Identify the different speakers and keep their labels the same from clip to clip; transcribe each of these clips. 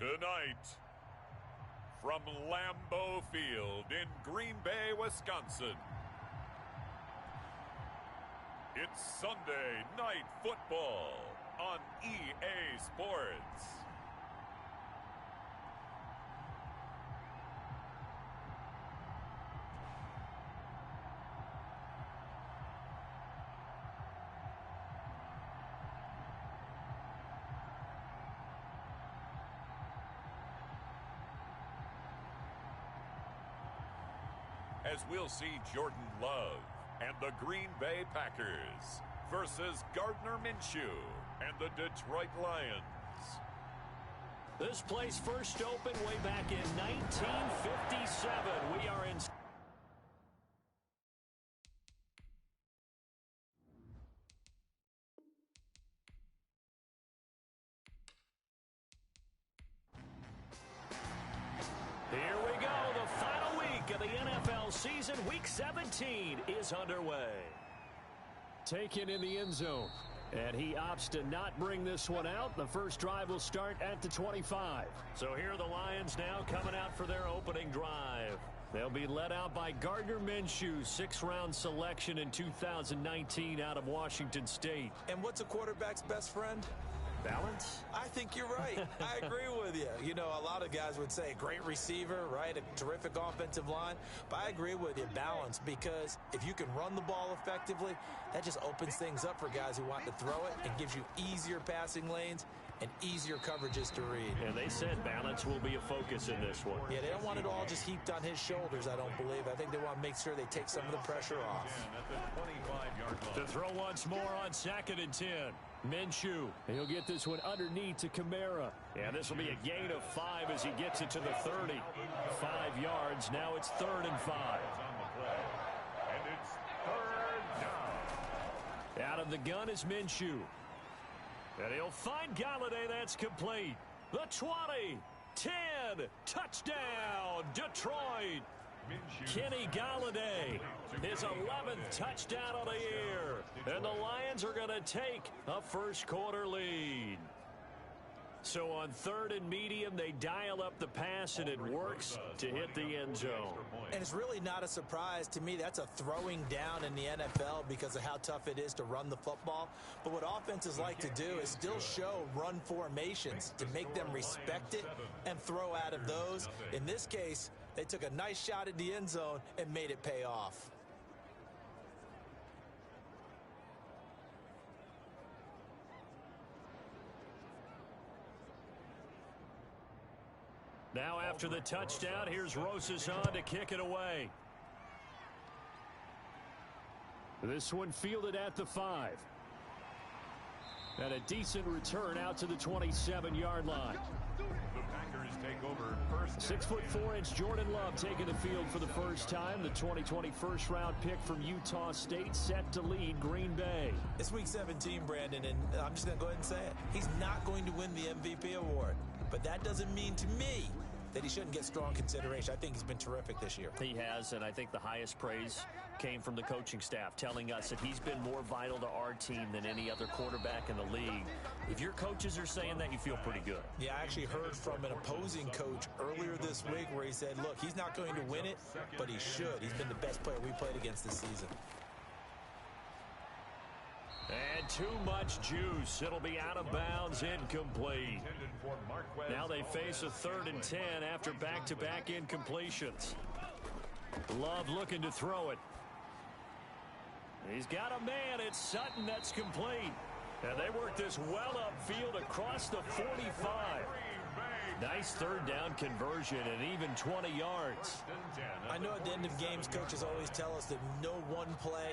Speaker 1: Tonight, from Lambeau Field in Green Bay, Wisconsin, it's Sunday Night Football on EA Sports. As we'll see Jordan Love and the Green Bay Packers versus Gardner Minshew and the Detroit Lions.
Speaker 2: This place first opened way back in 1957. We are in... Here we go. The final week of the NFL season. Week 17 is underway. Taken in the end zone. And he opts to not bring this one out. The first drive will start at the 25. So here are the Lions now coming out for their opening drive. They'll be led out by Gardner Minshew, sixth-round selection in 2019 out of Washington State.
Speaker 3: And what's a quarterback's best friend?
Speaker 2: Balance?
Speaker 3: I think you're right. I agree with you. You know, a lot of guys would say great receiver, right? A terrific offensive line. But I agree with you, balance, because if you can run the ball effectively, that just opens things up for guys who want to throw it and gives you easier passing lanes and easier coverages to read.
Speaker 2: And they said balance will be a focus in this one.
Speaker 3: Yeah, they don't want it all just heaped on his shoulders, I don't believe. I think they want to make sure they take some of the pressure off.
Speaker 2: To throw once more on 2nd and 10. Minshew, he'll get this one underneath to Kamara. And this will be a gain of 5 as he gets it to the 30. 5 yards. Now it's 3rd and 5.
Speaker 1: And it's 3rd down.
Speaker 2: Out of the gun is Minshew. And he'll find Galladay. That's complete. The 20, 10, touchdown, Detroit. Kenny Galladay, his 11th touchdown of the year. And the Lions are going to take a first-quarter lead. So on 3rd and medium, they dial up the pass, and it works to hit the end zone.
Speaker 3: And it's really not a surprise to me. That's a throwing down in the NFL because of how tough it is to run the football. But what offenses like to do is still show run formations to make them respect it and throw out of those. In this case, they took a nice shot at the end zone and made it pay off.
Speaker 2: Now after the touchdown, here's Rosas on to kick it away. This one fielded at the 5. And a decent return out to the 27-yard line.
Speaker 1: The Packers take over first.
Speaker 2: 6'4" Jordan Love taking the field for the first time. The 2020 first-round pick from Utah State set to lead Green Bay.
Speaker 3: It's week 17, Brandon, and I'm just going to go ahead and say it. He's not going to win the MVP award. But that doesn't mean to me that he shouldn't get strong consideration. I think he's been terrific this year.
Speaker 2: He has, and I think the highest praise came from the coaching staff, telling us that he's been more vital to our team than any other quarterback in the league. If your coaches are saying that, you feel pretty good.
Speaker 3: Yeah, I actually heard from an opposing coach earlier this week where he said, look, he's not going to win it, but he should. He's been the best player we played against this season.
Speaker 2: And too much juice. It'll be out of bounds, incomplete. Now they face a 3rd and 10 after back-to-back incompletions. Love looking to throw it. He's got a man. It's Sutton. That's complete. And they work this well upfield across the 45. Nice 3rd down conversion and even 20 yards.
Speaker 3: I know at the end of games, coaches always tell us that no one play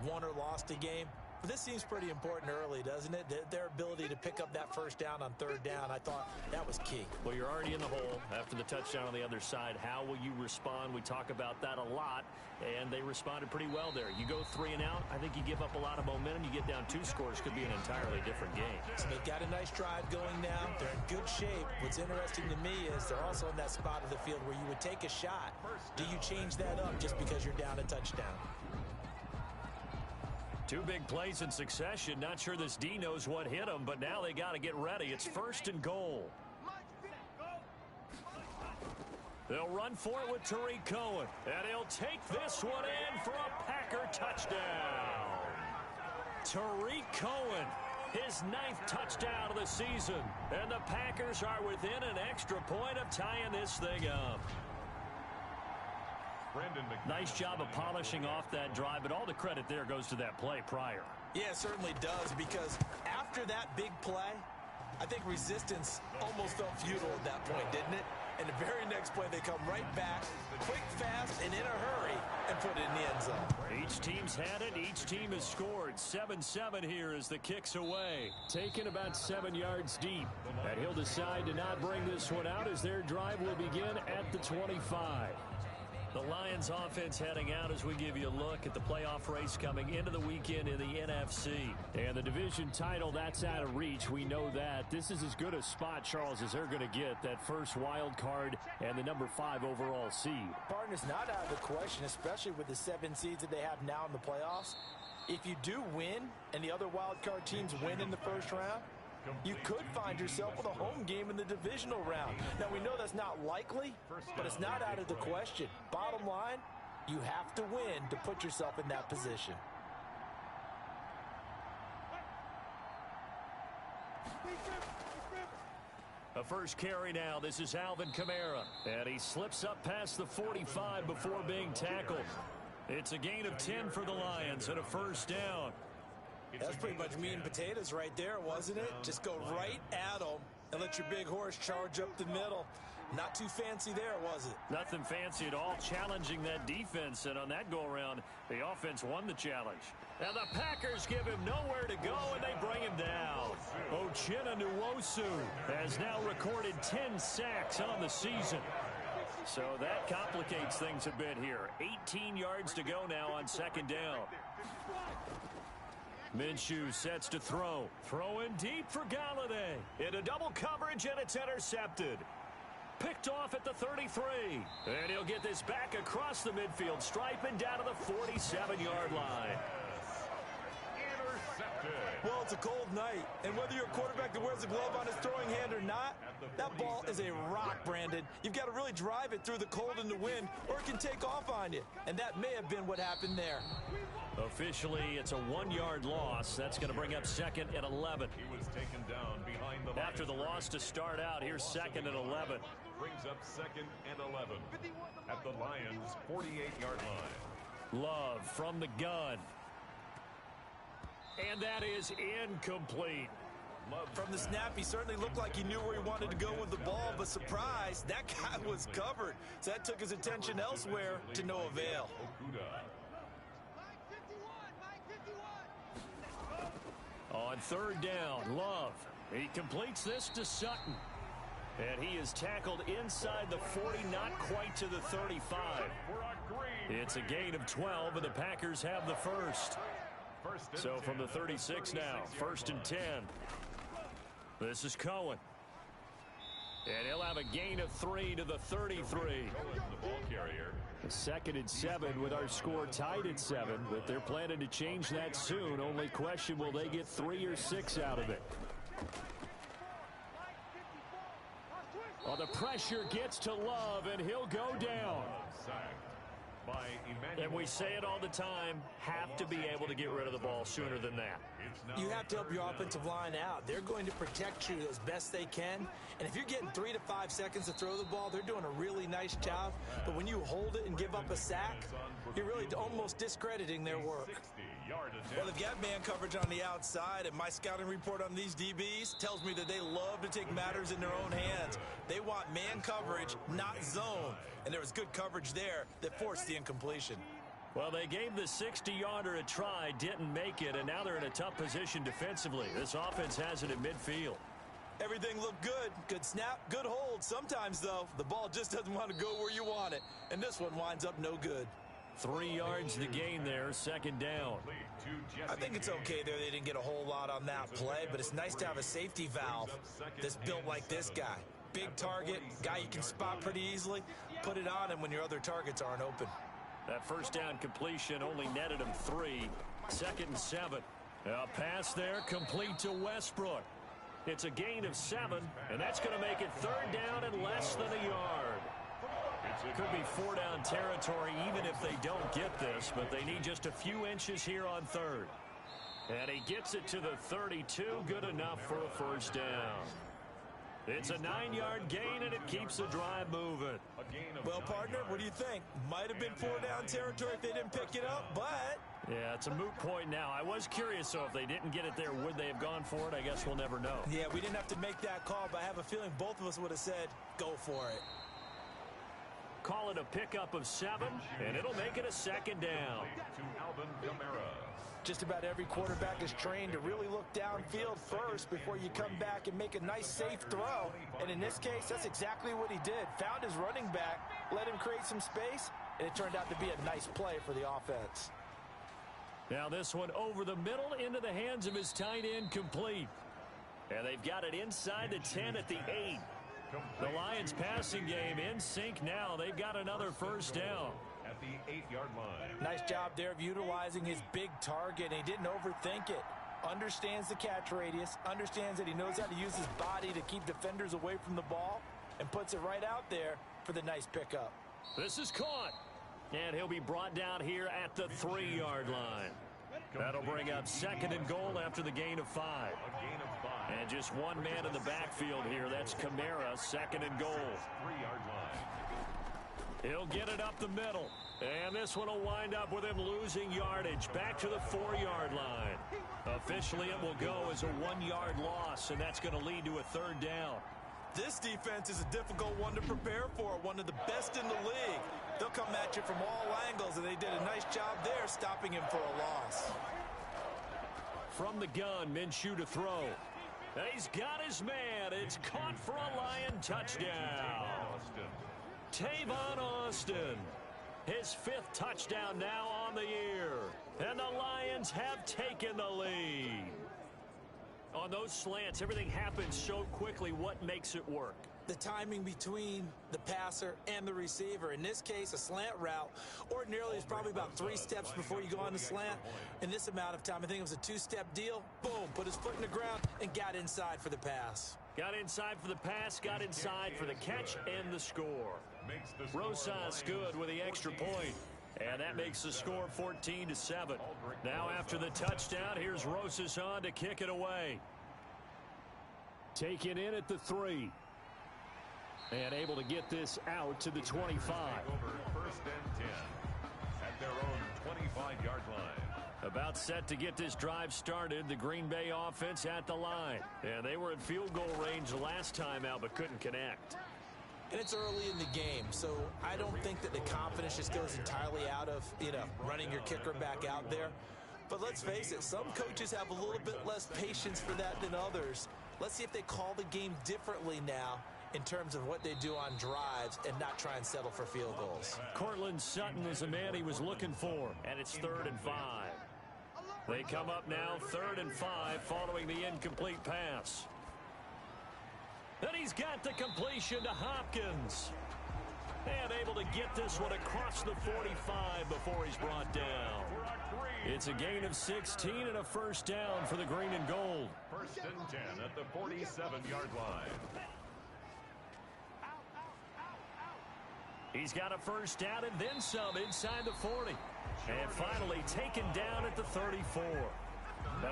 Speaker 3: won or lost a game. But this seems pretty important early, doesn't it? Their ability to pick up that first down on 3rd down, I thought that was key.
Speaker 2: Well, you're already in the hole after the touchdown on the other side. How will you respond? We talk about that a lot, and they responded pretty well there. You go 3 and out, I think you give up a lot of momentum. You get down 2 scores, could be an entirely different game.
Speaker 3: So they've got a nice drive going now. They're in good shape. What's interesting to me is they're also in that spot of the field where you would take a shot. Do you change that up just because you're down a touchdown?
Speaker 2: 2 big plays in succession. Not sure this D knows what hit him, but now they got to get ready. It's 1st and goal. They'll run for it with Tariq Cohen. And he'll take this one in for a Packer touchdown. Tariq Cohen, his 9th touchdown of the season. And the Packers are within an extra point of tying this thing up. Nice job of polishing off that drive, but all the credit there goes to that play prior.
Speaker 3: Yeah, it certainly does, because after that big play, I think resistance almost felt futile at that point, didn't it? And the very next play, they come right back, quick, fast, and in a hurry, and put it in the end zone.
Speaker 2: Each team's had it. Each team has scored. 7-7 here as the kick's away. Taken about 7 yards deep. And he'll decide to not bring this one out as their drive will begin at the 25. The Lions offense heading out as we give you a look at the playoff race coming into the weekend in the NFC. And the division title, that's out of reach. We know that. This is as good a spot, Charles, as they're going to get. That first wild card and the number 5 overall seed.
Speaker 3: Partner's not out of the question, especially with the 7 seeds that they have now in the playoffs. If you do win and the other wild card teams win in the first round, you could find yourself with a home game in the divisional round. Now, we know that's not likely, but it's not out of the question. Bottom line, you have to win to put yourself in that position.
Speaker 2: A first carry now. This is Alvin Kamara. And he slips up past the 45 before being tackled. It's a gain of 10 for the Lions and a first down.
Speaker 3: That's pretty much meat and potatoes right there, wasn't it? Just go right at them and let your big horse charge up the middle. Not too fancy there, was it?
Speaker 2: Nothing fancy at all, challenging that defense. And on that go-around, the offense won the challenge. Now the Packers give him nowhere to go, and they bring him down. Uchenna Nwosu has now recorded 10 sacks on the season. So that complicates things a bit here. 18 yards to go now on second down. Minshew sets to throw. Throwing deep for Galladay. Into double coverage, and it's intercepted. Picked off at the 33. And he'll get this back across the midfield stripe and down to the 47-yard line.
Speaker 3: Well, it's a cold night, and whether you're a quarterback that wears a glove on his throwing hand or not, that ball is a rock, Brandon. You've got to really drive it through the cold and the wind, or it can take off on you. And that may have been what happened there.
Speaker 2: Officially, it's a 1-yard loss. That's going to bring up 2nd and 11.
Speaker 1: He was taken down behind the
Speaker 2: After the loss to start out, here's 2nd and 11.
Speaker 1: brings up 2nd and 11 at the Lions' 48-yard line.
Speaker 2: Love from the gun. And that is incomplete.
Speaker 3: From the snap, he certainly looked like he knew where he wanted to go with the ball, but surprise, that guy was covered. So that took his attention elsewhere to no avail.
Speaker 2: On third down, Love. He completes this to Sutton. And he is tackled inside the 40, not quite to the 35. It's a gain of 12, and the Packers have the first. So from the 36 now, 1st and 10. This is Cohen. And he'll have a gain of 3 to the 33.
Speaker 1: The ball carrier.
Speaker 2: 2nd and 7 with our score tied at 7, but they're planning to change that soon. Only question, will they get 3 or 6 out of it? Well, the pressure gets to Love, and he'll go down. And we say it all the time, have to be able to get rid of the ball sooner than that.
Speaker 3: You have to help your offensive line out. They're going to protect you as best they can. And if you're getting 3 to 5 seconds to throw the ball, they're doing a really nice job. But when you hold it and give up a sack, you're really almost discrediting their work. Well, they've got man coverage on the outside, and my scouting report on these DBs tells me that they love to take matters in their own hands. They want man coverage, not zone. And there was good coverage there that forced the incompletion.
Speaker 2: Well, they gave the 60-yarder a try, didn't make it, and now they're in a tough position defensively. This offense has it at midfield.
Speaker 3: Everything looked good. Good snap, good hold. Sometimes, though, the ball just doesn't want to go where you want it. And this one winds up no good.
Speaker 2: 3 yards to gain there, 2nd down.
Speaker 3: I think it's okay there. They didn't get a whole lot on that play, but it's nice to have a safety valve that's built like this guy. Big target, guy you can spot pretty easily. Put it on him when your other targets aren't open.
Speaker 2: That first down completion only netted him 3. 2nd and 7. A pass there complete to Westbrook. It's a gain of 7, and that's going to make it 3rd down and less than a yard. Could be 4-down territory even if they don't get this, but they need just a few inches here on third. And he gets it to the 32, good enough for a first down. It's a 9-yard gain, and it keeps the drive moving.
Speaker 3: Well, partner, what do you think? Might have been 4-down territory if they didn't pick it up, but...
Speaker 2: Yeah, it's a moot point now. I was curious, so if they didn't get it there, would they have gone for it? I guess we'll never know.
Speaker 3: Yeah, we didn't have to make that call, but I have a feeling both of us would have said, go for it.
Speaker 2: Call it a pickup of 7, and it'll make it a second down.
Speaker 3: Just about every quarterback is trained to really look downfield first before you come back and make a nice, safe throw. And in this case, that's exactly what he did. Found his running back, let him create some space, and it turned out to be a nice play for the offense.
Speaker 2: Now this one over the middle into the hands of his tight end, complete. And they've got it inside the 10 at the 8. The Lions passing game in sync now. They've got another first down.
Speaker 1: At the 8-yard line.
Speaker 3: Nice job there of utilizing his big target, and he didn't overthink it. Understands the catch radius, understands that he knows how to use his body to keep defenders away from the ball, and puts it right out there for the nice pickup.
Speaker 2: This is caught, and he'll be brought down here at the 3-yard line. That'll bring up second and goal after the gain of 5. And just one man in the backfield here. That's Kamara, second and goal.
Speaker 1: 3-yard line.
Speaker 2: He'll get it up the middle. And this one will wind up with him losing yardage. Back to the 4-yard line. Officially, it will go as a 1-yard loss, and that's going to lead to a third down.
Speaker 3: This defense is a difficult one to prepare for, one of the best in the league. They'll come at you from all angles, and they did a nice job there stopping him for a loss.
Speaker 2: From the gun, Minshew to throw. He's got his man. It's caught for a Lion touchdown. Tavon Austin, his 5th touchdown now on the year. And the Lions have taken the lead. On those slants, everything happens so quickly. What makes it work?
Speaker 3: The timing between the passer and the receiver. In this case, a slant route ordinarily is probably about 3 steps before you go on the slant. In this amount of time, I think it was a 2-step deal. Boom, put his foot in the ground and got inside for the pass.
Speaker 2: Got inside for the pass, got inside for the catch, and the score. Rosas good with the extra point. And that makes the score 14-7. Now after the touchdown, here's Rosas on to kick it away. Taken in at the 3. And able to get this out to the 25.
Speaker 1: First and 10 at their own 25-yard line.
Speaker 2: About set to get this drive started, the Green Bay offense at the line. And they were at field goal range last time out, but couldn't connect.
Speaker 3: And it's early in the game, so I don't think that the confidence just goes entirely out of, running your kicker back out there. But let's face it, some coaches have a little bit less patience for that than others. Let's see if they call the game differently now in terms of what they do on drives and not try and settle for field goals.
Speaker 2: Cortland Sutton is the man he was looking for, and it's 3rd and 5. They come up now 3rd and 5 following the incomplete pass. And he's got the completion to Hopkins. And able to get this one across the 45 before he's brought down. It's a gain of 16 and a first down for the green and gold.
Speaker 1: First and 10 at the 47-yard line.
Speaker 2: He's got a first down and then some inside the 40. And finally taken down at the 34.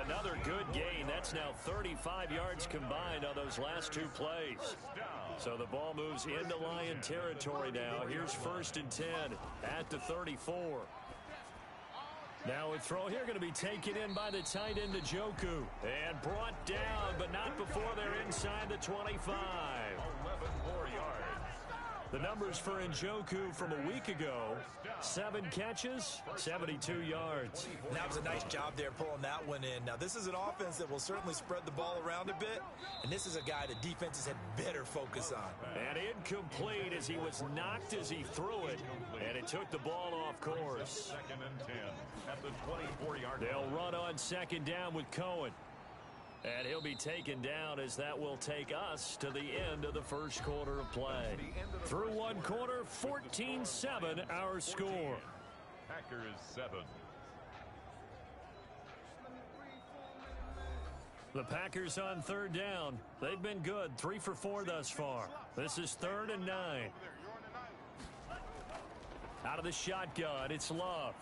Speaker 2: Another good gain. That's now 35 yards combined on those last 2 plays. So the ball moves into Lion territory now. Here's first and 10 at the 34. Now a throw here going to be taken in by the tight end Njoku. And brought down, but not before they're inside the 25.
Speaker 1: 11 more yards.
Speaker 2: The numbers for Njoku from a week ago, 7 catches, 72 yards.
Speaker 3: And that was a nice job there pulling that one in. Now, this is an offense that will certainly spread the ball around a bit, and this is a guy that defenses had better focus on.
Speaker 2: And incomplete as he was knocked as he threw it, and it took the ball off course.
Speaker 1: Second and 10 at the 24-yard line.
Speaker 2: They'll run on second down with Cohen. And he'll be taken down as that will take us to the end of the first quarter of play. Through one quarter, 14-7 our score.
Speaker 1: Packers 7.
Speaker 2: The Packers on third down. They've been good, 3 for 4 thus far. This is 3rd and 9. Out of the shotgun, it's Love.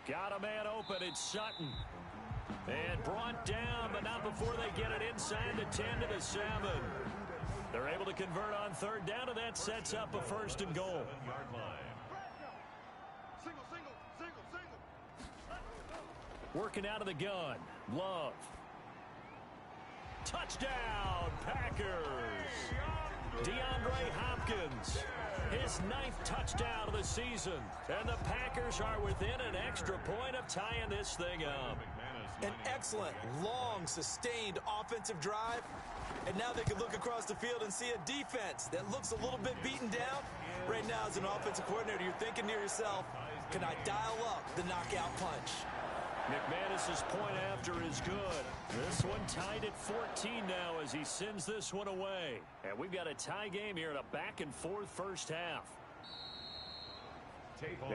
Speaker 2: Got a man open, it's Sutton. And brought down, but not before they get it inside the 10 to the 7. They're able to convert on third down, and that sets up a first and goal. Working out of the gun, Love. Touchdown, Packers. DeAndre Hopkins, his 9th touchdown of the season. And the Packers are within an extra point of tying this thing up.
Speaker 3: An excellent, long, sustained offensive drive. And now they can look across the field and see a defense that looks a little bit beaten down. Right now, as an offensive coordinator, you're thinking to yourself, can I dial up the knockout punch?
Speaker 2: McManus's point after is good. This one tied at 14 now as he sends this one away. And we've got a tie game here in a back-and-forth first half.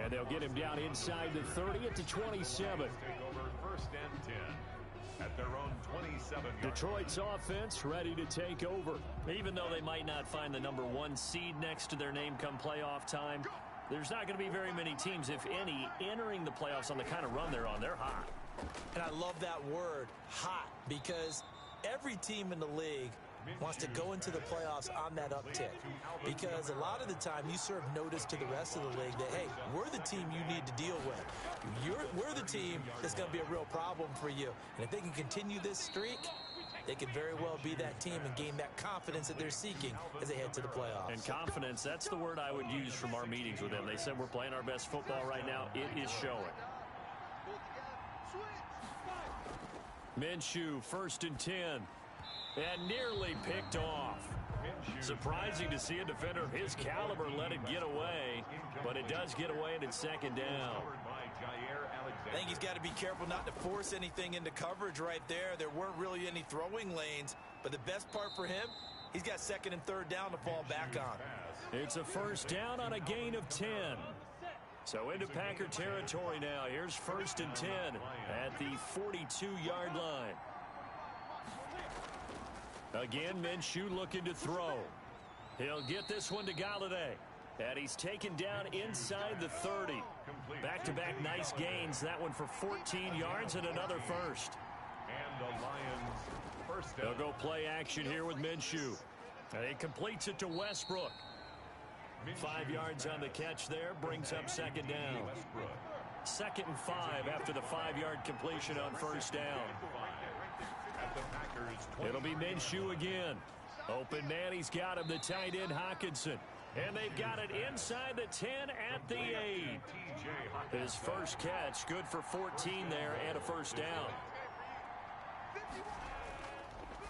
Speaker 2: And they'll get him down inside the 30 at the 27.
Speaker 1: Take over first and 10 at their own 27.
Speaker 2: Detroit's offense ready to take over. Even though they might not find the number 1 seed next to their name come playoff time, there's not going to be very many teams, if any, entering the playoffs on the kind of run they're on. They're hot.
Speaker 3: And I love that word, hot, because every team in the league wants to go into the playoffs on that uptick. Because a lot of the time you serve notice to the rest of the league that, hey, we're the team you need to deal with. We're the team that's going to be a real problem for you. And if they can continue this streak, they could very well be that team and gain that confidence that they're seeking as they head to the playoffs.
Speaker 2: And confidence, that's the word I would use from our meetings with them. They said we're playing our best football right now. It is showing. Minshew, first and 10. And nearly picked off. Surprising to see a defender of his caliber let it get away, but it does get away and it's second down.
Speaker 3: I think he's got to be careful not to force anything into coverage right there. There weren't really any throwing lanes, but the best part for him, he's got second and third down to fall back on.
Speaker 2: It's a first down on a gain of 10. So into Packer territory now. Here's first and 10 at the 42-yard line. Again, Minshew looking to throw. He'll get this one to Galladay. And he's taken down inside the 30. Back-to-back nice gains. That one for 14 yards and another first.
Speaker 1: And the Lions first down.
Speaker 2: They'll go play action here with Minshew. And he completes it to Westbrook. 5 yards on the catch there. Brings up second down. Second and 5 after the 5-yard completion on first down. It'll be Minshew again. Open man, he's got him, the tight end Hockenson. And they've got it inside the 10 at the 8. His first catch, good for 14 there and a first down.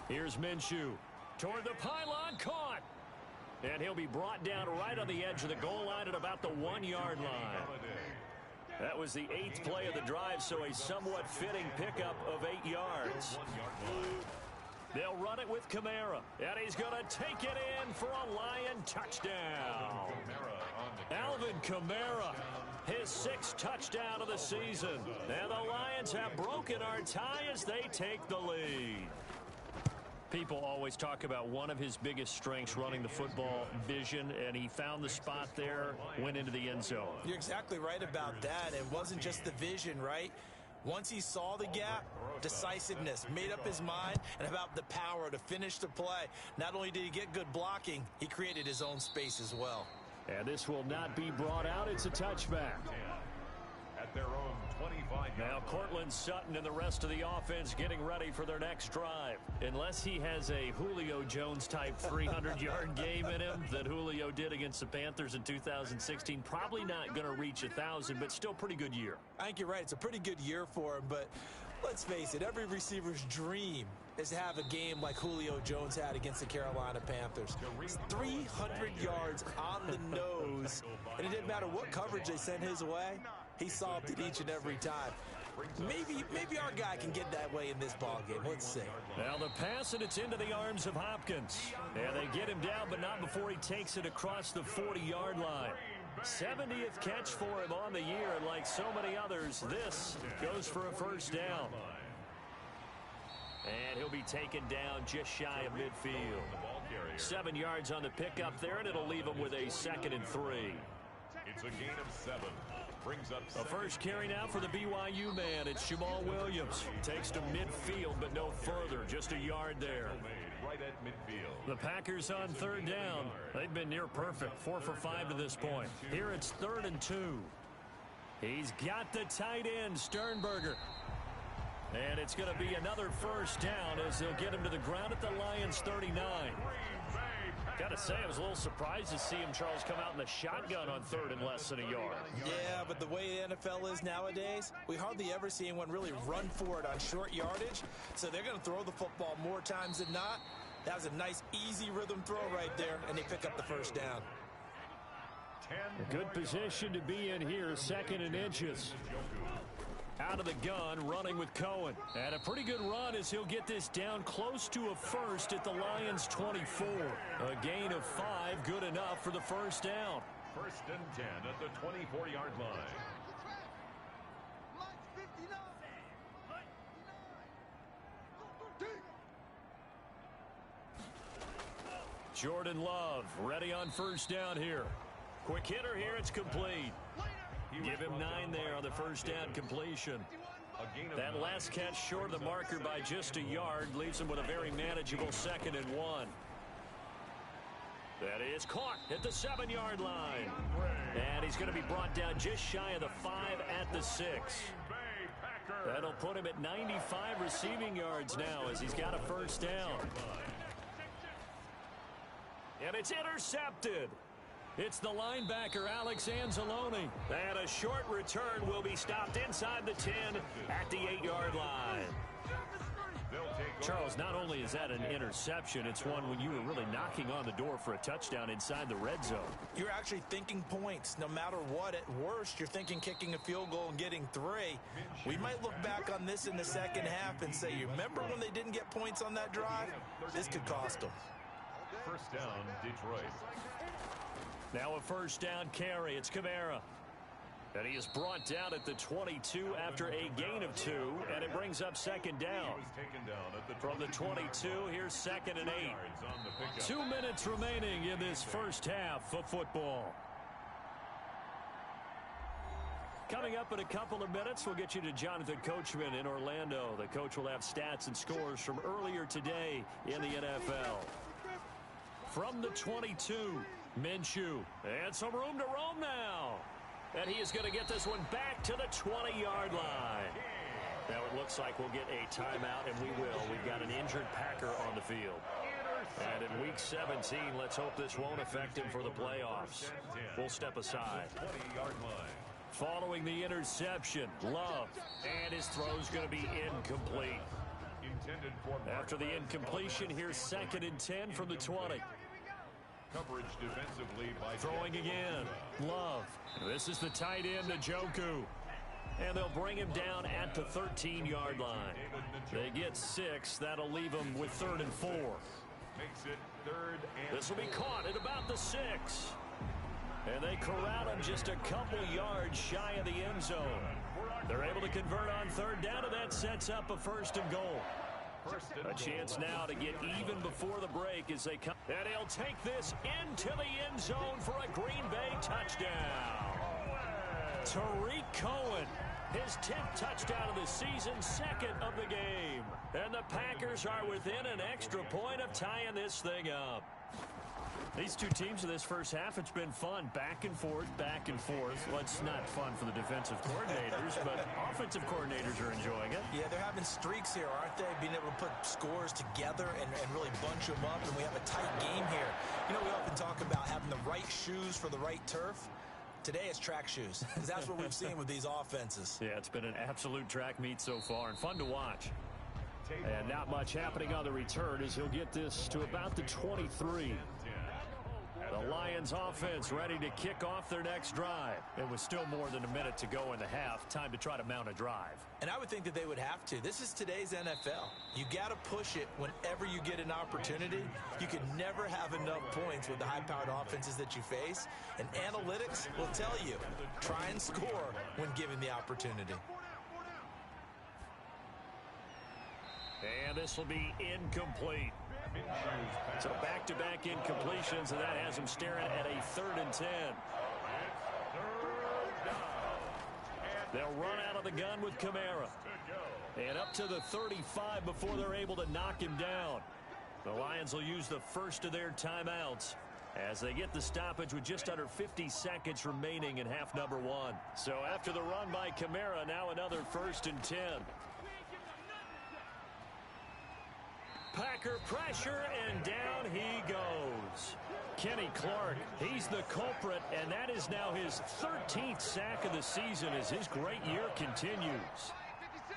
Speaker 2: Here's Minshew. Toward the pylon, caught. And he'll be brought down right on the edge of the goal line at about the 1-yard line. That was the 8th play of the drive, so a somewhat fitting pickup of 8 yards. They'll run it with Kamara, and he's going to take it in for a Lion touchdown. Alvin Kamara, his 6th touchdown of the season. And the Lions have broken our tie as they take the lead. People always talk about one of his biggest strengths, running the football, vision, and he found the spot there, went into the end zone.
Speaker 3: You're exactly right about that. It wasn't just the vision, right? Once he saw the gap, decisiveness, made up his mind, and about the power to finish the play. Not only did he get good blocking, he created his own space as well.
Speaker 2: And this will not be brought out. It's a touchback.
Speaker 1: At their own 25.
Speaker 2: Now Cortland Sutton and the rest of the offense getting ready for their next drive. Unless he has a Julio Jones-type 300-yard game in him that Julio did against the Panthers in 2016, probably not going to reach 1,000, but still pretty good year.
Speaker 3: I think you're right. It's a pretty good year for him, but let's face it, every receiver's dream is to have a game like Julio Jones had against the Carolina Panthers. 300 yards on the nose, and it didn't matter what coverage they sent his way. He solved it each and every time. Maybe our guy can get that way in this ballgame. Let's see.
Speaker 2: Now the pass, and it's into the arms of Hopkins. And they get him down, but not before he takes it across the 40-yard line. 70th catch for him on the year, and like so many others, this goes for a first down. And he'll be taken down just shy of midfield. 7 yards on the pickup there, and it'll leave him with a 2nd and 3.
Speaker 1: It's a gain of 7. Brings up
Speaker 2: a first carry now for the BYU man. It's Jamal Williams. Takes to midfield, but no further. Just a yard there.
Speaker 1: Right at midfield.
Speaker 2: The Packers on third down. They've been near perfect. 4 for 5 to this point. Here it's 3rd and 2. He's got the tight end, Sternberger. And it's going to be another first down as they'll get him to the ground at the Lions 39. Got to say, I was a little surprised to see him, Charles, come out in the shotgun on 3rd and less than a yard.
Speaker 3: Yeah, but the way the NFL is nowadays, we hardly ever see anyone really run for it on short yardage. So they're going to throw the football more times than not. That was a nice, easy rhythm throw right there, and they pick up the first down.
Speaker 2: A good position to be in here, 2nd and inches. Out of the gun, running with Cohen. And a pretty good run as he'll get this down close to a first at the Lions 24. A gain of 5, good enough for the first down.
Speaker 1: 1st and 10 at the 24-yard line.
Speaker 2: Jordan Love ready on first down here. Quick hitter here, it's complete. Give him 9 there on the first down completion. That last catch short of the marker by just a yard leaves him with a very manageable 2nd and 1. That is caught at the 7-yard line. And he's going to be brought down just shy of the 5 at the 6. That'll put him at 95 receiving yards now as he's got a first down. And it's intercepted. It's the linebacker, Alex Anzalone. And a short return will be stopped inside the 10 at the 8-yard line. Charles, not only is that an interception, it's one when you were really knocking on the door for a touchdown inside the red zone.
Speaker 3: You're actually thinking points. No matter what, at worst, you're thinking kicking a field goal and getting 3. We might look back on this in the second half and say, you remember when they didn't get points on that drive? This could cost them.
Speaker 1: First down, Detroit.
Speaker 2: Now a first down carry. It's Kamara. And he is brought down at the 22 after a gain of 2. And it brings up 2nd down. From the 22, here's 2nd and 8. 2 minutes remaining in this first half of football. Coming up in a couple of minutes, we'll get you to Jonathan Coachman in Orlando. The coach will have stats and scores from earlier today in the NFL. From the 22, Minshew. And some room to roam now. And he is going to get this one back to the 20-yard line. Now it looks like we'll get a timeout, and we will. We've got an injured Packer on the field. And in Week 17, let's hope this won't affect him for the playoffs. We'll step aside. Following the interception, Love. And his throw's going to be incomplete. After the incompletion, here's 2nd and 10 from the 20.
Speaker 1: Coverage defensively by
Speaker 2: throwing again. Love. This is the tight end, Njoku. And they'll bring him down at the 13-yard line. They get 6. That'll leave them with 3rd and 4.
Speaker 1: Makes it 3rd and
Speaker 2: this will be caught at about the 6. And they corral him just a couple yards shy of the end zone. They're able to convert on 3rd down, and that sets up a 1st and goal. A chance now to get even before the break as they come. And he'll take this into the end zone for a Green Bay touchdown. Tariq Cohen, his 10th touchdown of the season, 2nd of the game. And the Packers are within an extra point of tying this thing up. These two teams in this first half, it's been fun. Back and forth, back and forth. Well, it's not fun for the defensive coordinators, but offensive coordinators are enjoying it.
Speaker 3: Yeah, they're having streaks here, aren't they? Being able to put scores together and really bunch them up, and we have a tight game here. You know, we often talk about having the right shoes for the right turf. Today it's track shoes, because that's what we've seen with these offenses.
Speaker 2: Yeah, it's been an absolute track meet so far, and fun to watch. And not much happening on the return as he'll get this to about the 23. The Lions offense ready to kick off their next drive. It was still more than a minute to go in the half. Time to try to mount a drive.
Speaker 3: And I would think that they would have to. This is today's NFL. You got to push it whenever you get an opportunity. You can never have enough points with the high-powered offenses that you face. And analytics will tell you, try and score when given the opportunity.
Speaker 2: And this will be incomplete. So back-to-back incompletions, and that has him staring at a 3rd and 10. They'll run out of the gun with Kamara. And up to the 35 before they're able to knock him down. The Lions will use the first of their timeouts as they get the stoppage with just under 50 seconds remaining in half number one. So after the run by Kamara, now another 1st and 10. Packer pressure, and down he goes. Kenny Clark, he's the culprit, and that is now his 13th sack of the season as his great year continues.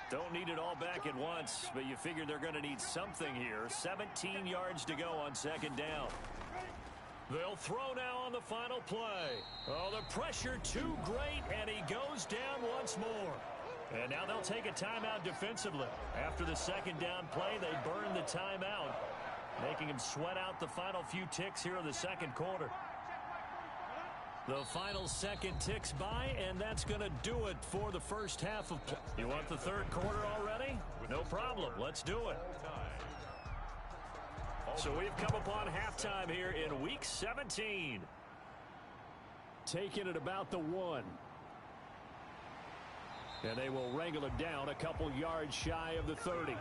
Speaker 2: Don't need it all back at once, but you figure they're going to need something here. 17 yards to go on 2nd down. They'll throw now on the final play. Oh, the pressure too great, and he goes down once more. And now they'll take a timeout defensively. After the 2nd down play, they burn the timeout, making him sweat out the final few ticks here in the 2nd quarter. The final 2nd ticks by, and that's going to do it for the first half of play. You want the 3rd quarter already? No problem. Let's do it. So we've come upon halftime here in Week 17. Taking it about the 1. And they will wrangle it down a couple yards shy of the 30.
Speaker 1: Take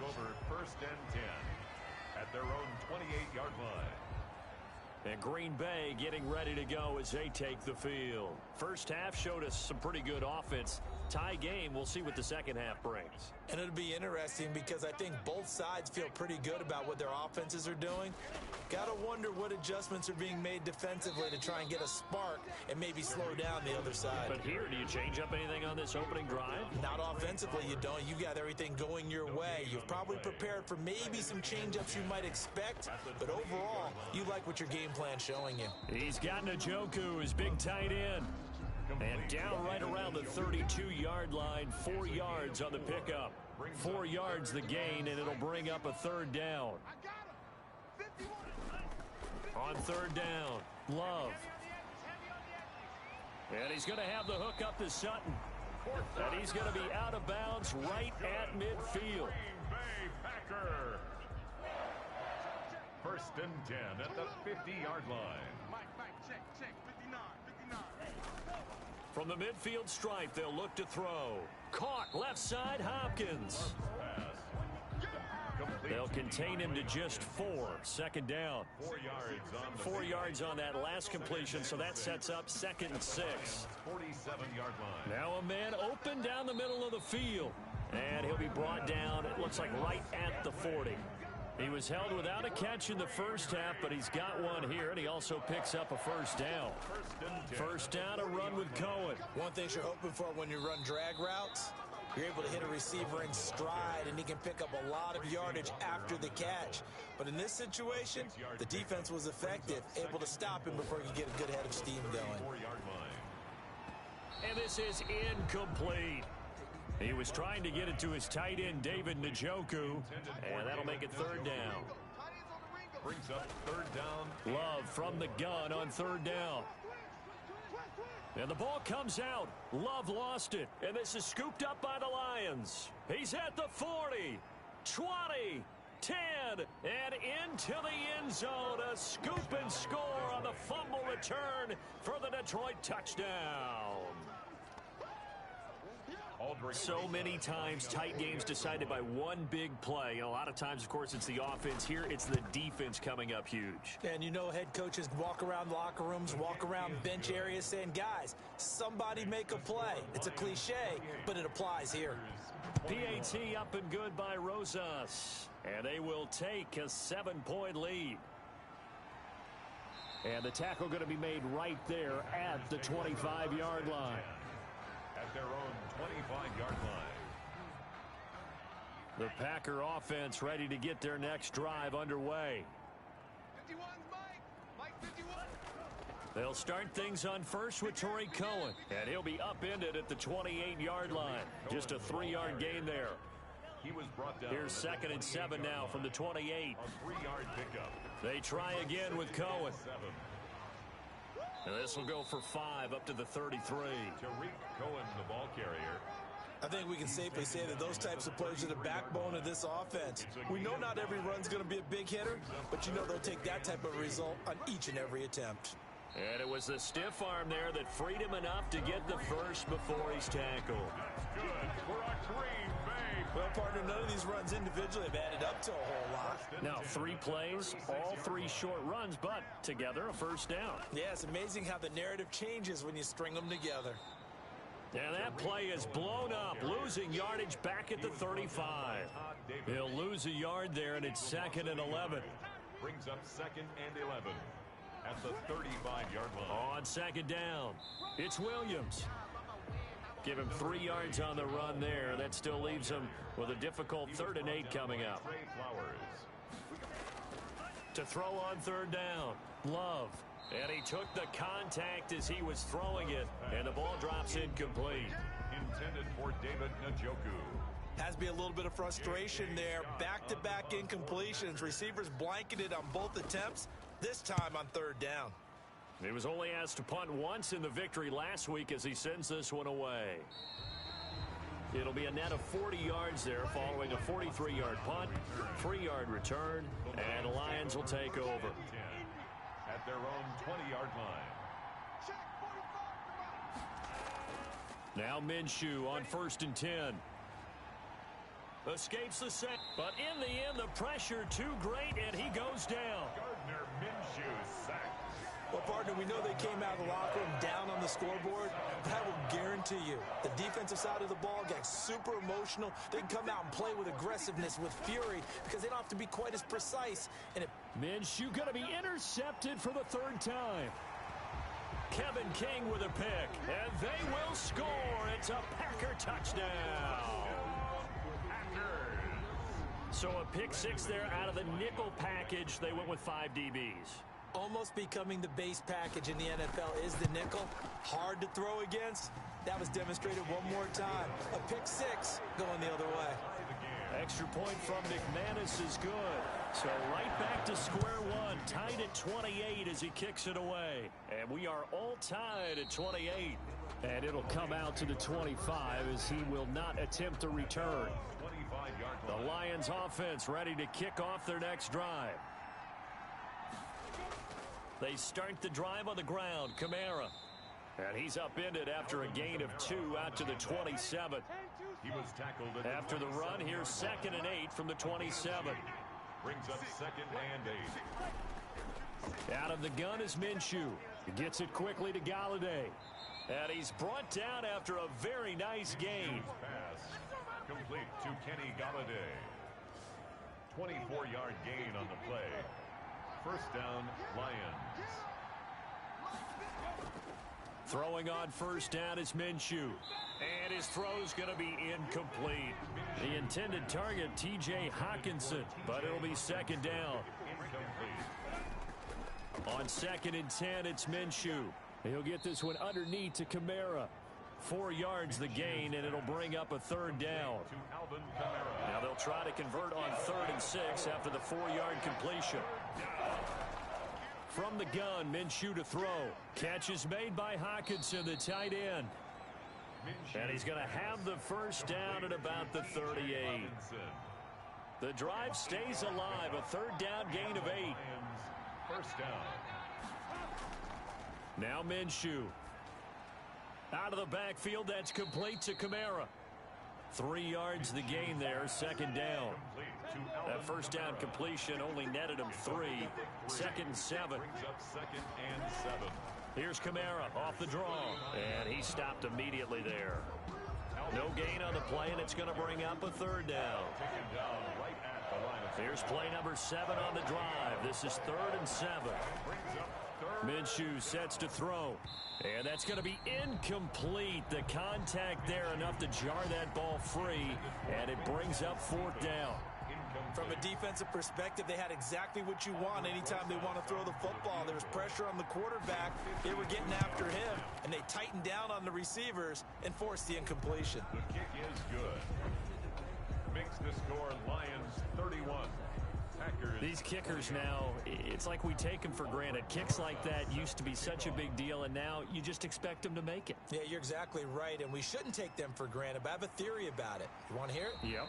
Speaker 1: over 1st and 10 at their own 28-yard line.
Speaker 2: And Green Bay getting ready to go as they take the field. First half showed us some pretty good offense. Tie game, we'll see what the 2nd half brings.
Speaker 3: And it'll be interesting because I think both sides feel pretty good about what their offenses are doing. Got to wonder what adjustments are being made defensively to try and get a spark and maybe slow down the other side.
Speaker 2: But here, do you change up anything on this opening drive?
Speaker 3: Not offensively, you don't. You got everything going your way. You've probably prepared for maybe some change-ups you might expect, but overall, you like what your game plan's showing you.
Speaker 2: He's got Njoku, his big tight end. And down right around the 32-yard line, 4 yards on the pickup. 4 yards the gain, and it'll bring up a 3rd down. On 3rd down, Love. And he's going to have the hook up to Sutton. And he's going to be out of bounds right at midfield.
Speaker 1: Green Bay Packer. 1st and 10 at the 50-yard line.
Speaker 4: Check, 59.
Speaker 2: From the midfield stripe, they'll look to throw. Caught left side, Hopkins. They'll contain him to just 4. 2nd down. 4 yards on that last completion, so that sets up 2nd and 6.
Speaker 1: 47-yard line.
Speaker 2: Now a man open down the middle of the field. And he'll be brought down, it looks like right at the 40. He was held without a catch in the first half, but he's got one here, and he also picks up a 1st down. 1st down, a run with Cohen.
Speaker 3: One thing you're hoping for when you run drag routes, you're able to hit a receiver in stride, and he can pick up a lot of yardage after the catch. But in this situation, the defense was effective, able to stop him before he could get a good head of steam going.
Speaker 2: And this is incomplete. He was trying to get it to his tight end, David Njoku, and that'll make it 3rd down.
Speaker 1: Brings up 3rd down.
Speaker 2: Love from the gun on 3rd down. And the ball comes out. Love lost it, and this is scooped up by the Lions. He's at the 40, 20, 10, and into the end zone. A scoop and score on the fumble return for the Detroit touchdown. So many times tight games decided by one big play. A lot of times, of course, it's the offense. Here, it's the defense coming up huge.
Speaker 3: And you know head coaches walk around locker rooms, walk around bench areas saying, guys, somebody make a play. It's a cliche, but it applies here.
Speaker 2: PAT up and good by Rosas. And they will take a 7-point lead. And the tackle going to be made right there at the 25-yard line.
Speaker 1: At their own 25-yard line.
Speaker 2: The Packer offense ready to get their next drive underway.
Speaker 4: 51's Mike 51.
Speaker 2: They'll start things on first with Torrey Cohen, and he'll be upended at the 28-yard line. Just a 3-yard gain there.
Speaker 1: He was brought down.
Speaker 2: Here's 2nd and 7 now from the 28.
Speaker 1: A 3-yard pickup.
Speaker 2: They try again with Cohen. And this will go for 5 up to the 33.
Speaker 1: Tariq Cohen, the ball carrier.
Speaker 3: I think we can safely say that those types of players are the backbone of this offense. We know not every run's going to be a big hitter, but you know they'll take that type of result on each and every attempt.
Speaker 2: And it was the stiff arm there that freed him enough to get the first before he's tackled.
Speaker 1: Good for a Green Bay.
Speaker 3: Well, partner, none of these runs individually have added up to a whole lot.
Speaker 2: Now, 3 plays, all 3 short runs, but together a first down.
Speaker 3: Yeah, it's amazing how the narrative changes when you string them together.
Speaker 2: And that play is blown up, losing yardage back at the 35. He'll lose a yard there, and it's 2nd and 11.
Speaker 1: Brings up 2nd and 11 at the 35-yard line.
Speaker 2: On 2nd down, it's Williams. Give him 3 yards on the run there. That still leaves him with a difficult 3rd and 8 coming up. To throw on 3rd down, Love. And he took the contact as he was throwing it, and the ball drops incomplete.
Speaker 1: Intended for David Njoku.
Speaker 3: Has to be a little bit of frustration there. Back-to-back incompletions. Receivers blanketed on both attempts, this time on 3rd down.
Speaker 2: He was only asked to punt once in the victory last week as he sends this one away. It'll be a net of 40 yards there following a 43-yard punt, 3-yard return, and the Lions will take over.
Speaker 1: At their own 20-yard line.
Speaker 2: Now Minshew on 1st and 10. Escapes the set, but in the end, the pressure too great, and he goes down.
Speaker 1: Gardner Minshew sacked.
Speaker 3: Well, partner, we know they came out of the locker room down on the scoreboard, but I will guarantee you the defensive side of the ball gets super emotional. They can come out and play with aggressiveness, with fury, because they don't have to be quite as precise. And
Speaker 2: Minshew going to be intercepted for the 3rd time. Kevin King with a pick, and they will score. It's a Packer touchdown. So a pick 6 there out of the nickel package. They went with 5 DBs.
Speaker 3: almost becoming the base package in the NFL is the nickel. Hard to throw against. That was demonstrated one more time. A pick six going the other way.
Speaker 2: Extra point from McManus is good. So right back to square one, tied at 28 as he kicks it away. And we are all tied at 28. And it'll come out to the 25 as he will not attempt to return. The Lions offense ready to kick off their next drive. They start the drive on the ground. Kamara. And he's upended after a gain of 2 out to the 27.
Speaker 1: He was tackled
Speaker 2: After the run, here's 2nd and 8 from the 27.
Speaker 1: Brings up 2nd and 8.
Speaker 2: Out of the gun is Minshew. He gets it quickly to Galladay. And he's brought down after a very nice gain.
Speaker 1: Pass complete to Kenny Galladay. 24-yard gain on the play. First down, Lions.
Speaker 2: Throwing on first down is Minshew. And his throw's going to be incomplete. The intended target, T.J. Hawkinson, but it'll be 2nd down. On 2nd and 10, it's Minshew. He'll get this one underneath to Kamara. 4 yards the gain, and it'll bring up a 3rd down. Now they'll try to convert on 3rd and 6 after the 4-yard completion. From the gun, Minshew to throw. Catch is made by Hawkinson, the tight end. And he's going to have the first down at about the 38. The drive stays alive. A 3rd down gain of 8.
Speaker 1: First down.
Speaker 2: Now Minshew. Out of the backfield, that's complete to Kamara. 3 yards the gain there, 2nd down. That first down completion only netted him 3. 2nd and 7.
Speaker 1: Brings up 2nd and 7.
Speaker 2: Here's Kamara off the draw. And he stopped immediately there. No gain on the play, and it's going to bring up a 3rd down. Here's play number 7 on the drive. This is 3rd and 7. Minshew sets to throw. And that's going to be incomplete. The contact there enough to jar that ball free. And it brings up 4th down.
Speaker 3: From a defensive perspective, they had exactly what you want anytime they want to throw the football. There was pressure on the quarterback. They were getting after him, and they tightened down on the receivers and forced the incompletion.
Speaker 1: The kick is good. Makes the score Lions 31. Packers.
Speaker 2: These kickers now, it's like we take them for granted. Kicks like that used to be such a big deal, and now you just expect them to make it.
Speaker 3: Yeah, you're exactly right, and we shouldn't take them for granted, but I have a theory about it. You want to hear it?
Speaker 2: Yep.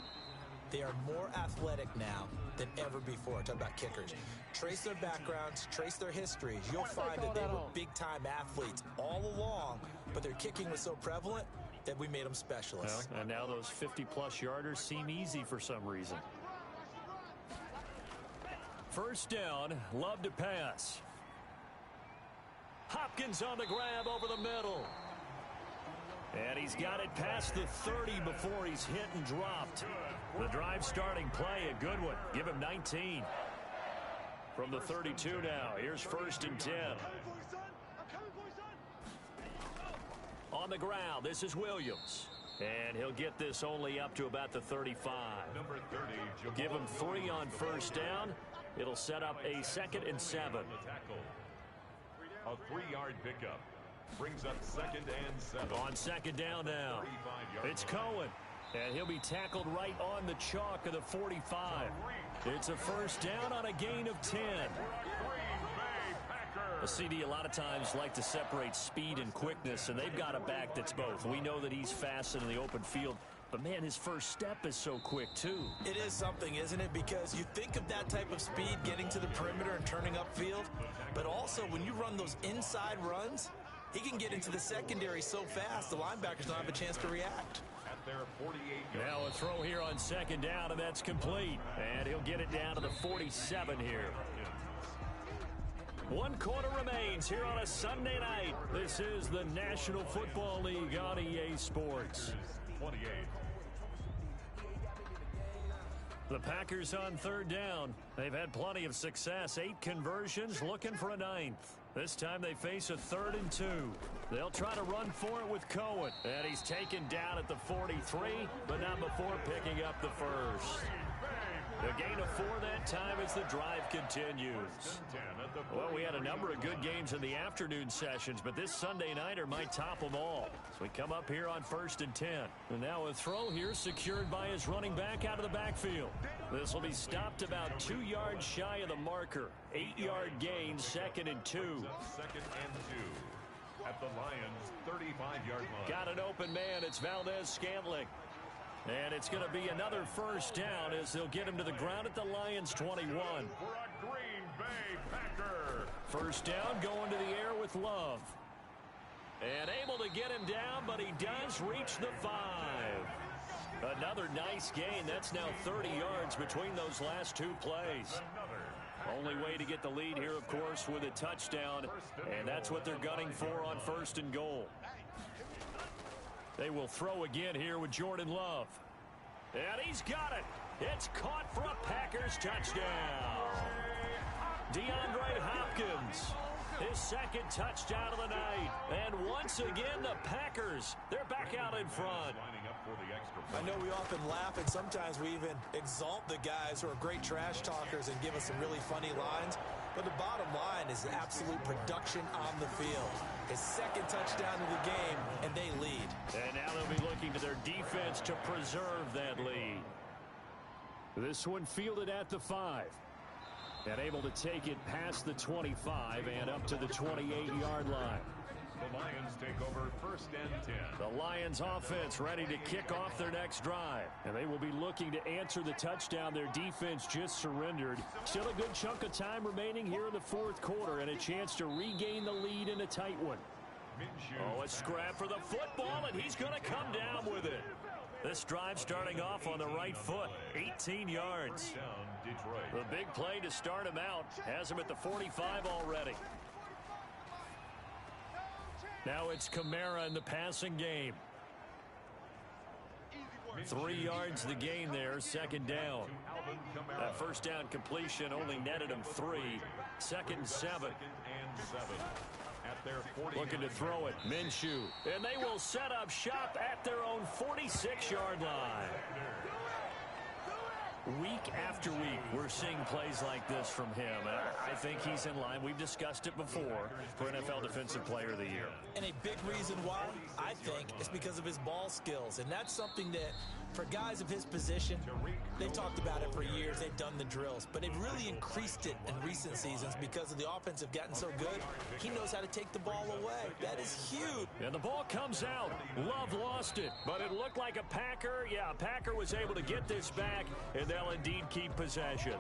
Speaker 3: They are more athletic now than ever before. Talk about kickers. Trace their backgrounds, trace their histories. You'll find that they were big-time athletes all along, but their kicking was so prevalent that we made them specialists.
Speaker 2: Well, and now those 50-plus yarders seem easy for some reason. First down, Love to pass. Hopkins on the grab over the middle. And he's got it past the 30 before he's hit and dropped. The drive starting play, a good one. Give him 19. From the 32 now, here's first and 10. On the ground, this is Williams. And he'll get this only up to about the 35.
Speaker 1: Number 30,
Speaker 2: Give him 3 on first down. It'll set up a 2nd and 7.
Speaker 1: A 3-yard pickup. Brings up 2nd and 7.
Speaker 2: On second down now, it's Cohen. And he'll be tackled right on the chalk of the 45. It's a first down on a gain of 10. A CD a lot of times like to separate speed and quickness, and they've got a back that's both. We know that he's fast in the open field, but man, his first step is so quick too.
Speaker 3: It is something, isn't it? Because you think of that type of speed getting to the perimeter and turning upfield, but also when you run those inside runs, he can get into the secondary so fast the linebackers don't have a chance to react.
Speaker 1: At their 48.
Speaker 2: Now a throw here on second down, and that's complete. And he'll get it down to the 47 here. 1 quarter remains here on a Sunday night. This is the National Football League on EA Sports.
Speaker 1: 28.
Speaker 2: The Packers on third down. They've had plenty of success. 8 conversions, looking for a 9th. This time they face a 3rd and 2. They'll try to run for it with Cohen. And he's taken down at the 43, but not before picking up the first. A gain of 4 that time as the drive continues. Well, we had a number of good games in the afternoon sessions, but this Sunday nighter might top them all. So we come up here on 1st and 10. And now a throw here secured by his running back out of the backfield. This will be stopped about 2 yards shy of the marker. 8-yard gain, 2nd and 2.
Speaker 1: 2nd and 2. At the Lions' 35-yard line.
Speaker 2: Got an open man. It's Valdez-Scantling. And it's going to be another first down as they'll get him to the ground at the Lions' 21.
Speaker 1: For a Green Bay Packer.
Speaker 2: First down going to the air with Love. And able to get him down, but he does reach the 5. Another nice gain. That's now 30 yards between those last 2 plays. Only way to get the lead here, of course, with a touchdown. And that's what they're gunning for on 1st and goal. They will throw again here with Jordan Love. And he's got it. It's caught for a Packers touchdown. DeAndre Hopkins, his 2nd touchdown of the night. And once again, the Packers, they're back out in front.
Speaker 3: I know we often laugh, and sometimes we even exalt the guys who are great trash talkers and give us some really funny lines. But the bottom line is absolute production on the field. His 2nd touchdown of the game, and they lead.
Speaker 2: And now they'll be looking to their defense to preserve that lead. This one fielded at the 5. And able to take it past the 25 and up to the 28-yard line.
Speaker 1: The Lions take over 1st and 10.
Speaker 2: The Lions offense ready to kick off their next drive. And they will be looking to answer the touchdown their defense just surrendered. Still a good chunk of time remaining here in the 4th quarter and a chance to regain the lead in a tight one. Oh, a scrap for the football, and he's going to come down with it. This drive starting off on the right foot, 18 yards. The big play to start him out has him at the 45 already. Now it's Kamara in the passing game. 3 yards the gain there, 2nd down. That first down completion only netted him 3. 2nd and 7. Looking to throw it, Minshew. And they will set up shop at their own 46-yard line. Week after week, we're seeing plays like this from him. And I think he's in line. We've discussed it before for NFL Defensive Player of the Year.
Speaker 3: And a big reason why, I think, is because of his ball skills. And that's something that, for guys of his position, they've talked about it for years. They've done the drills. But they've really increased it in recent seasons because of the offense have gotten so good. He knows how to take the ball away. That is huge.
Speaker 2: And the ball comes out. Love lost it. But it looked like a Packer. Yeah, a Packer was able to get this back, and they'll indeed keep possession.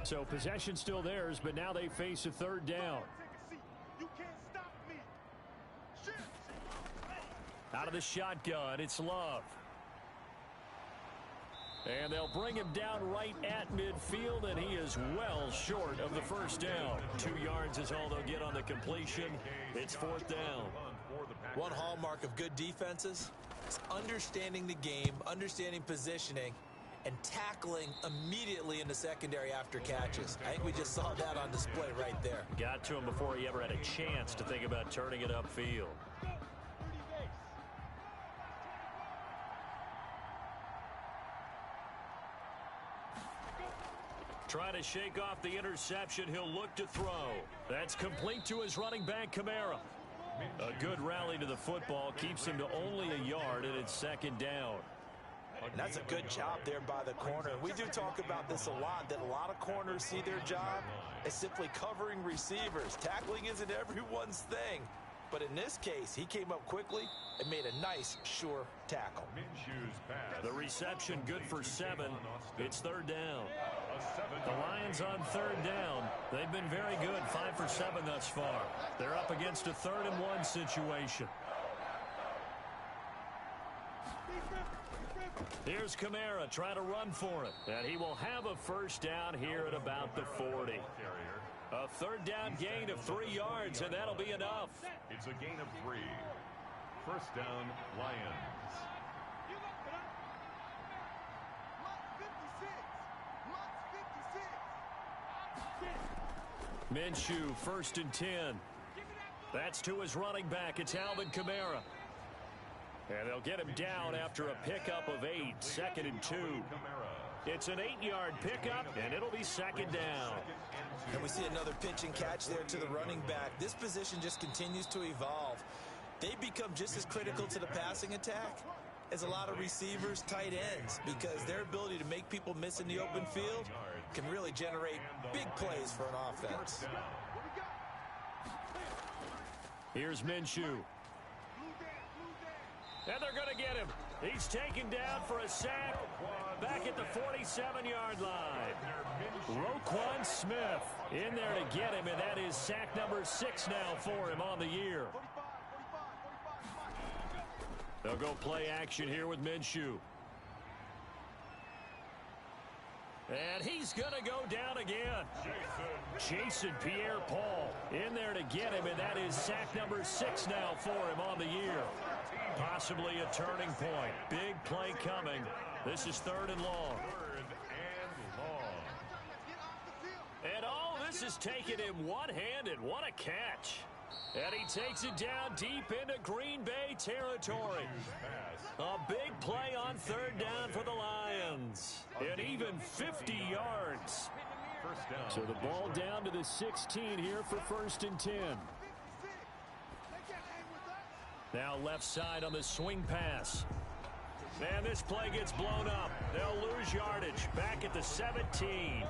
Speaker 2: So possession still theirs, but now they face a third down.
Speaker 4: You can't stop me. Shit.
Speaker 2: Out of the shotgun, it's Love. And they'll bring him down right at midfield, and he is well short of the first down. 2 yards is all they'll get on the completion. It's fourth down.
Speaker 3: One hallmark of good defenses is understanding the game, understanding positioning, and tackling immediately in the secondary after catches. I think we just saw that on display right there.
Speaker 2: Got to him before he ever had a chance to think about turning it upfield. Trying to shake off the interception. He'll look to throw. That's complete to his running back, Kamara. A good rally to the football keeps him to only a yard, and it's second down.
Speaker 3: And that's a good job there by the corner. We do talk about this a lot, that a lot of corners see their job as simply covering receivers. Tackling isn't everyone's thing. But in this case, he came up quickly and made a nice, sure tackle.
Speaker 2: The reception good for 7. It's third down. The Lions on third down. They've been very good, 5 for 7 thus far. They're up against a 3rd-and-1 situation. Here's Kamara trying to run for it. And he will have a first down here at about the 40. A third down gain of 3 yards, and that'll be enough.
Speaker 1: It's a gain of 3. First down, Lions.
Speaker 2: Minshew, 1st and 10. That's to his running back. It's Alvin Kamara. And they'll get him down after a pickup of 8, 2nd and 2. It's an 8-yard pickup, and it'll be second down.
Speaker 3: And we see another pitch and catch there to the running back. This position just continues to evolve. They become just as critical to the passing attack as a lot of receivers, tight ends, because their ability to make people miss in the open field can really generate big plays for an offense.
Speaker 2: Here's Minshew. And they're going to get him. He's taken down for a sack back at the 47-yard line. Roquan Smith in there to get him, and that is sack number 6 now for him on the year. They'll go play action here with Minshew. And he's going to go down again. Jason Pierre-Paul in there to get him, and that is sack number 6 now for him on the year. Possibly a turning point. Big play coming. This is 3rd and long. And all this is taken him one-handed. What a catch. And he takes it down deep into Green Bay territory. A big play on 3rd down for the Lions. And even 50 yards. So the ball down to the 16 here for 1st and 10. Now left side on the swing pass. And this play gets blown up. They'll lose yardage back at the 17.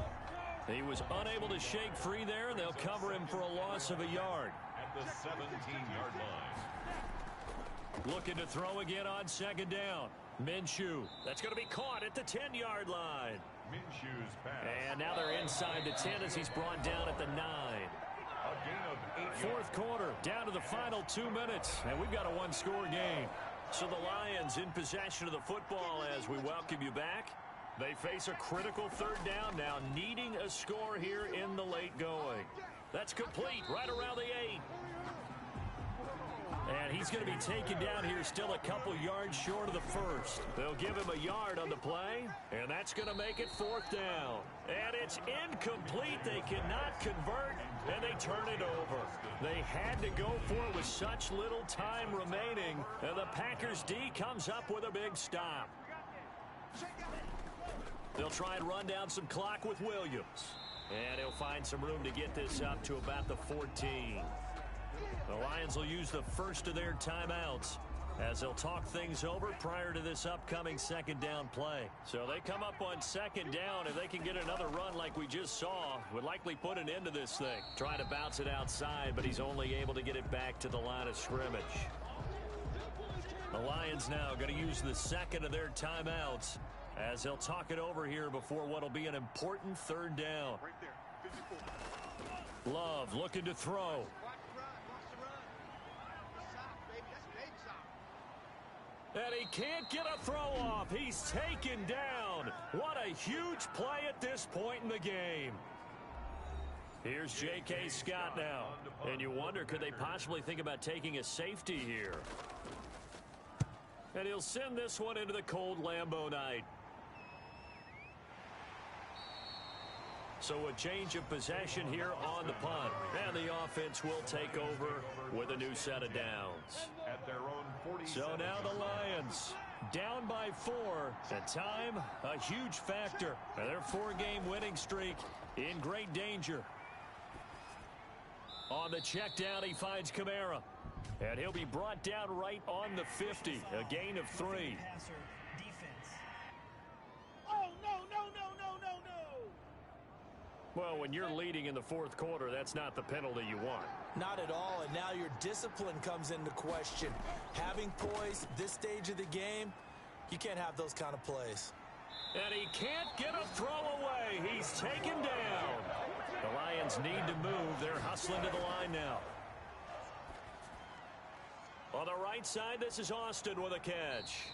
Speaker 2: He was unable to shake free there, and they'll cover him for a loss of a yard.
Speaker 1: At the 17-yard line.
Speaker 2: Looking to throw again on 2nd down. Minshew. That's going to be caught at the 10-yard line.
Speaker 1: Minshew's pass.
Speaker 2: And now they're inside the 10 as he's brought down at the 9.
Speaker 1: A gain of 8 yards.
Speaker 2: 4th quarter, down to the final 2 minutes, and we've got a one-score game. So the Lions in possession of the football as we welcome you back. They face a critical 3rd down now, needing a score here in the late going. That's complete right around the 8. And he's going to be taken down here still a couple yards short of the 1st. They'll give him a yard on the play, and that's going to make it 4th down. And it's incomplete. They cannot convert, and they turn it over. They had to go for it with such little time remaining, and the Packers D comes up with a big stop. They'll try and run down some clock with Williams. And he'll find some room to get this up to about the 14. The Lions will use the first of their timeouts as they'll talk things over prior to this upcoming second down play. So they come up on second down. If they can get another run like we just saw, would likely put an end to this thing. Trying to bounce it outside, but he's only able to get it back to the line of scrimmage. The Lions now going to use the second of their timeouts as they'll talk it over here before what will be an important third down. Love looking to throw. And he can't get a throw off. He's taken down. What a huge play at this point in the game. Here's J.K. Scott now. And you wonder, could they possibly think about taking a safety here? And he'll send this one into the cold Lambeau night. So a change of possession here on the punt. And the offense will take over with a new set of downs.
Speaker 1: At their own 47.
Speaker 2: So now the Lions down by 4. And time, a huge factor. And their 4-game winning streak in great danger. On the check down, he finds Kamara. And he'll be brought down right on the 50. A gain of 3. Well, when you're leading in the fourth quarter, that's not the penalty you want.
Speaker 3: Not at all, and now your discipline comes into question. Having poise at this stage of the game, you can't have those kind of plays.
Speaker 2: And he can't get a throw away. He's taken down. The Lions need to move. They're hustling to the line now. On the right side, this is Austin with a catch.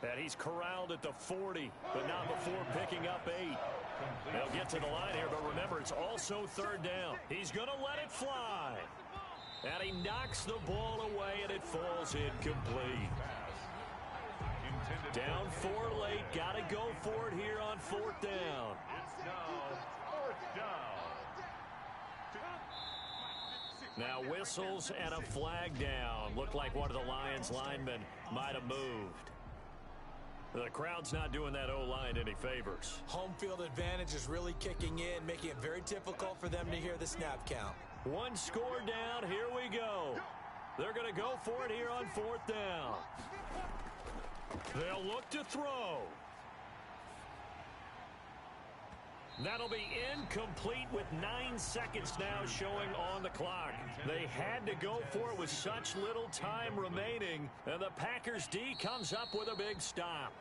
Speaker 2: And he's corralled at the 40, but not before picking up 8. They'll get to the line here, but remember, it's also third down. He's going to let it fly. And he knocks the ball away, and it falls incomplete. Down 4 late. Got to go for it here on 4th down.
Speaker 1: It's now 4th down.
Speaker 2: Now whistles and a flag down. Looked like one of the Lions linemen might have moved. The crowd's not doing that O-line any favors.
Speaker 3: Home field advantage is really kicking in, making it very difficult for them to hear the snap count.
Speaker 2: 1 score down. Here we go. They're going to go for it here on 4th down. They'll look to throw. That'll be incomplete with 9 seconds now showing on the clock. They had to go for it with such little time remaining, and the Packers D comes up with a big stop.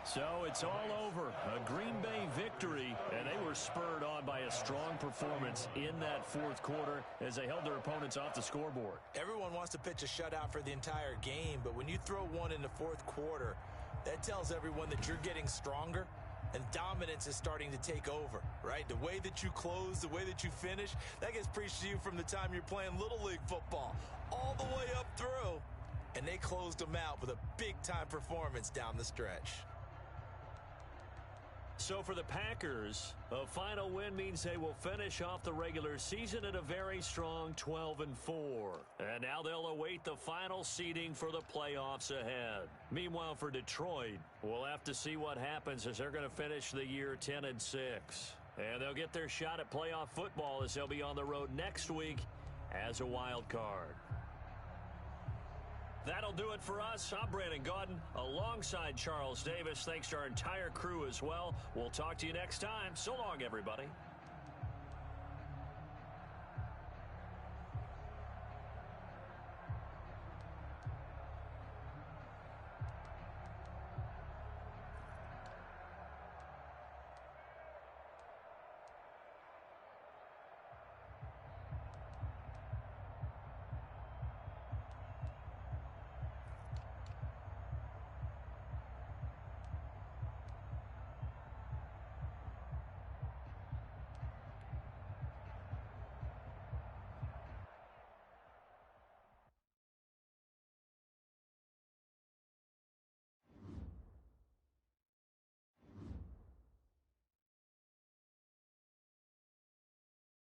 Speaker 2: So it's all over. A Green Bay victory, and they were spurred on by a strong performance in that fourth quarter as they held their opponents off the scoreboard.
Speaker 3: Everyone wants to pitch a shutout for the entire game, but when you throw one in the fourth quarter, that tells everyone that you're getting stronger and dominance is starting to take over, right? The way that you close, the way that you finish, that gets preached to you from the time you're playing Little League football all the way up through, and they closed them out with a big-time performance down the stretch.
Speaker 2: So for the Packers, a final win means they will finish off the regular season at a very strong 12-4. And now they'll await the final seeding for the playoffs ahead. Meanwhile, for Detroit, we'll have to see what happens as they're going to finish the year 10-6. And they'll get their shot at playoff football as they'll be on the road next week as a wild card. That'll do it for us. I'm Brandon Gaudin alongside Charles Davis. Thanks to our entire crew as well. We'll talk to you next time. So long, everybody.